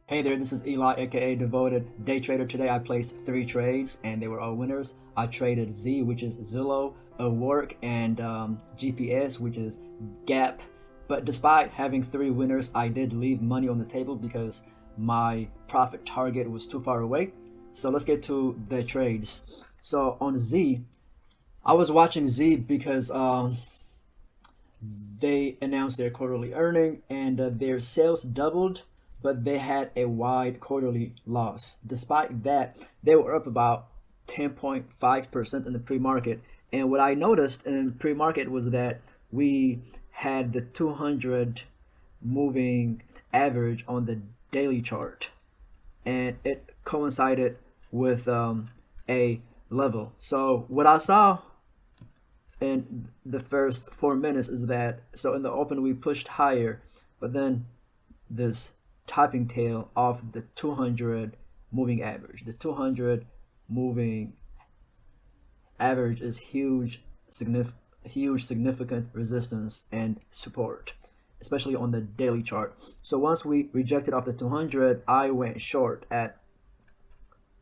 Hey there, this is Eli, aka Devoted Day Trader. Today I placed 3 trades and they were all winners. I traded Z, which is Zillow, Work, and GPS, which is Gap. But despite having 3 winners, I did leave money on the table because my profit target was too far away. So let's get to the trades. So on Z, I was watching Z because they announced their quarterly earning and their sales doubled, but they had a wide quarterly loss. Despite that, they were up about 10.5% in the pre-market. And what I noticed in pre-market was that we had the 200 moving average on the daily chart, and it coincided with a level. So what I saw in the first 4 minutes is that, so in the open we pushed higher, but then this topping tail off the 200 moving average. The 200 moving average is huge significant resistance and support, especially on the daily chart. So once we rejected off the 200, I went short at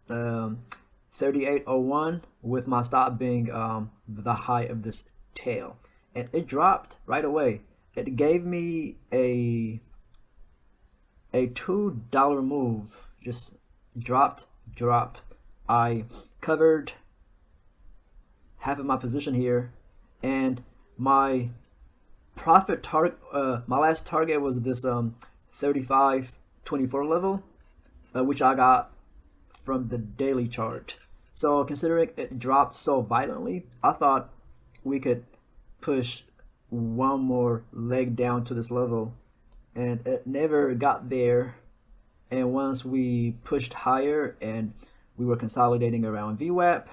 38.01 with my stop being the high of this tail, and it dropped right away. It gave me a $2 move, just dropped. I covered half of my position here, and my profit target, my last target was this 35.24 level, which I got from the daily chart. So considering it dropped so violently, I thought we could push one more leg down to this level, and it never got there. And once we pushed higher and we were consolidating around VWAP,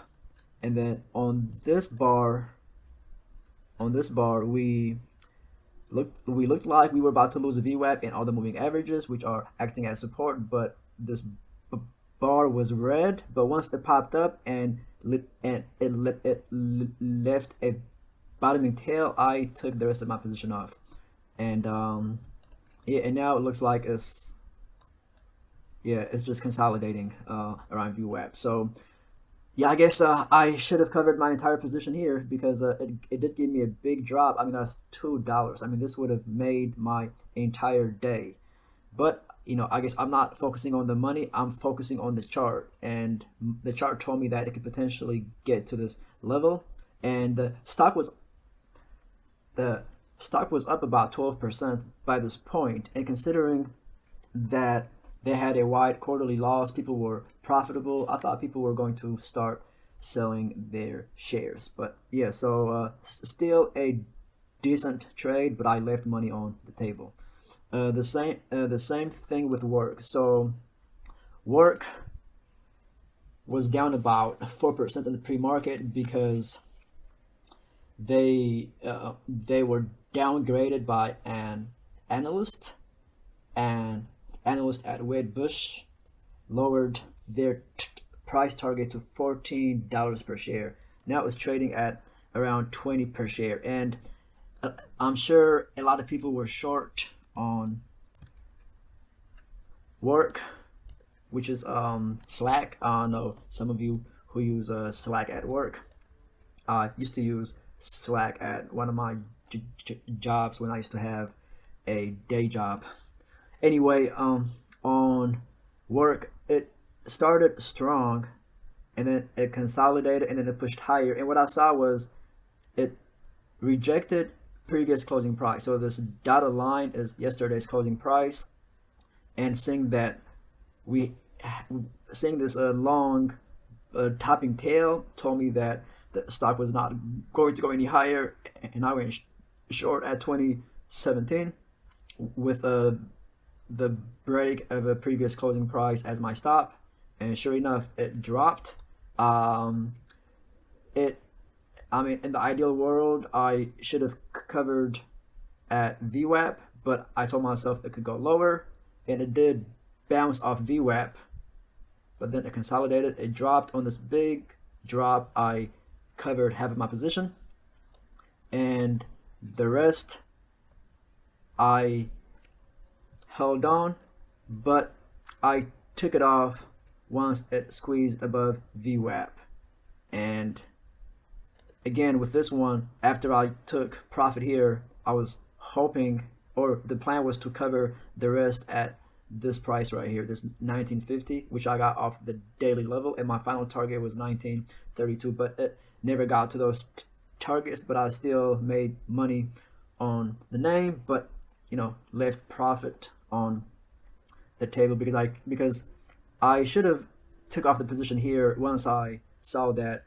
and then on this bar we looked like we were about to lose a VWAP and all the moving averages, which are acting as support, but this bar was red. But once it popped up and it left a bottoming tail, I took the rest of my position off, and yeah, and now it looks like it's just consolidating around VWAP. So yeah, I guess I should have covered my entire position here because it did give me a big drop. I mean, that's $2. I mean, this would have made my entire day. But I guess I'm not focusing on the money. I'm focusing on the chart, and the chart told me that it could potentially get to this level, and the stock was up about 12% by this point. And considering that they had a wide quarterly loss, people were profitable, I thought people were going to start selling their shares. But yeah, so still a decent trade, but I left money on the table. The same thing with Work. So Work was down about 4% in the pre-market because they were downgraded by an analyst, and analyst at Wedbush lowered their price target to $14 per share. Now it's trading at around 20 per share, and I'm sure a lot of people were short on Work, which is Slack. I know some of you who use Slack at work. I used to use Slack at one of my jobs when I used to have a day job. Anyway, on Work, it started strong, and then it consolidated, and then it pushed higher. And what I saw was it rejected previous closing price. So this dotted line is yesterday's closing price, and seeing this long topping tail told me that the stock was not going to go any higher, and I went short at 2017 with the break of a previous closing price as my stop, and sure enough, it dropped. I mean, in the ideal world, I should have covered at VWAP, but I told myself it could go lower, and it did bounce off VWAP, but then it consolidated. It dropped. On this big drop, I covered half of my position, and the rest I held on, but I took it off once it squeezed above VWAP. And again, with this one, after I took profit here, I was hoping, or the plan was to cover the rest at this price right here, this 1950, which I got off the daily level, and my final target was 1932, but it never got to those targets. But I still made money on the name, but left profit on the table because I should have took off the position here once I saw that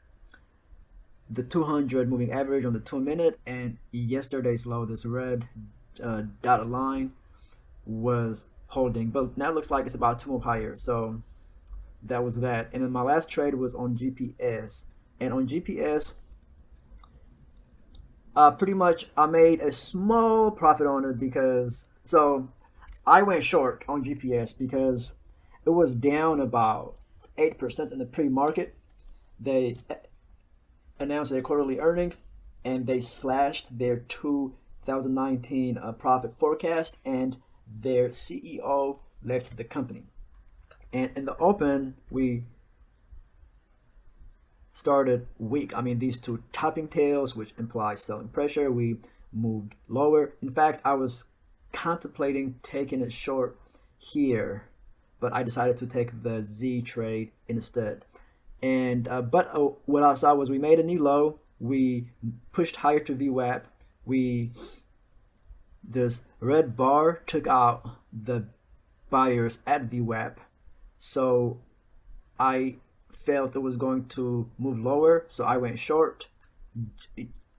the 200 moving average on the 2-minute and yesterday's low, this red dotted line, was holding, but now it looks like it's about to move higher. So that was that. And then my last trade was on GPS, and on GPS pretty much I made a small profit on it because I went short on GPS because it was down about 8% in the pre-market. They announced their quarterly earning, and they slashed their 2019 profit forecast, and their CEO left the company. And in the open, we started weak. I mean, these two topping tails, which implies selling pressure, we moved lower. In fact, I was contemplating taking it short here, but I decided to take the Z trade instead. And what I saw was we made a new low. We pushed higher to VWAP. This red bar took out the buyers at VWAP, so I felt it was going to move lower, so I went short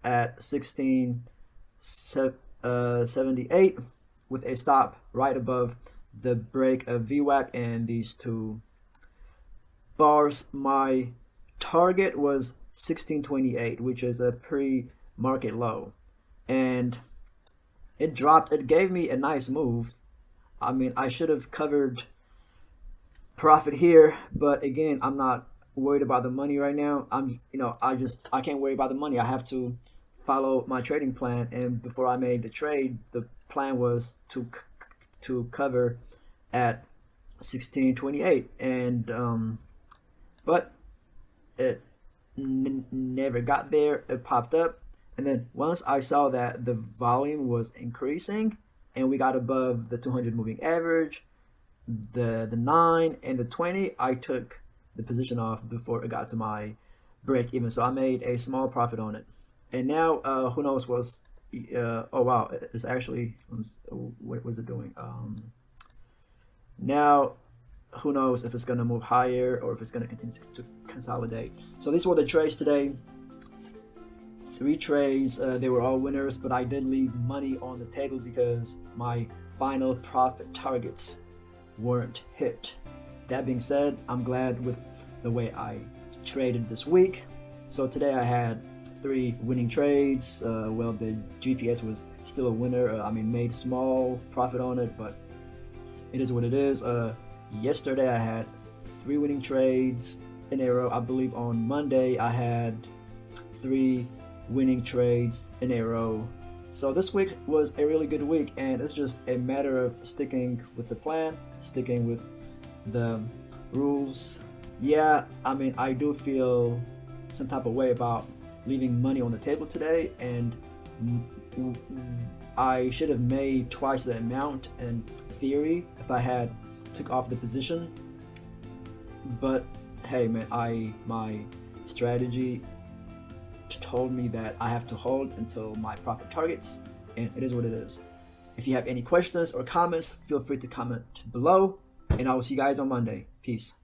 at 1678 with a stop right above the break of VWAP and these two bars. My target was 1628, which is a pre-market low, and it dropped. It gave me a nice move. I mean, I should have covered profit here, but again, I'm not worried about the money right now. I can't worry about the money. I have to follow my trading plan, and before I made the trade, the plan was to cover at 1628, and but it never got there. It popped up, and then once I saw that the volume was increasing and we got above the 200 moving average, the 9 and the 20, I took the position off before it got to my break even. So I made a small profit on it, and now who knows what's oh wow, it's actually, what was it doing? Now who knows if it's going to move higher or if it's going to continue to consolidate. So these were the trades today. 3 trades, they were all winners, but I did leave money on the table because my final profit targets weren't hit. That being said, I'm glad with the way I traded this week. So today I had 3 winning trades. Well, the GPS was still a winner. I mean, made small profit on it, but it is what it is. Yesterday I had 3 winning trades in a row. I believe on Monday I had 3 winning trades in a row. So this week was a really good week, and it's just a matter of sticking with the plan, sticking with the rules. Yeah, I mean, I do feel some type of way about leaving money on the table today, and I should have made twice the amount in theory if I had took off the position. But hey man, my strategy told me that I have to hold until my profit targets, and it is what it is. If you have any questions or comments, feel free to comment below, and I will see you guys on Monday. Peace.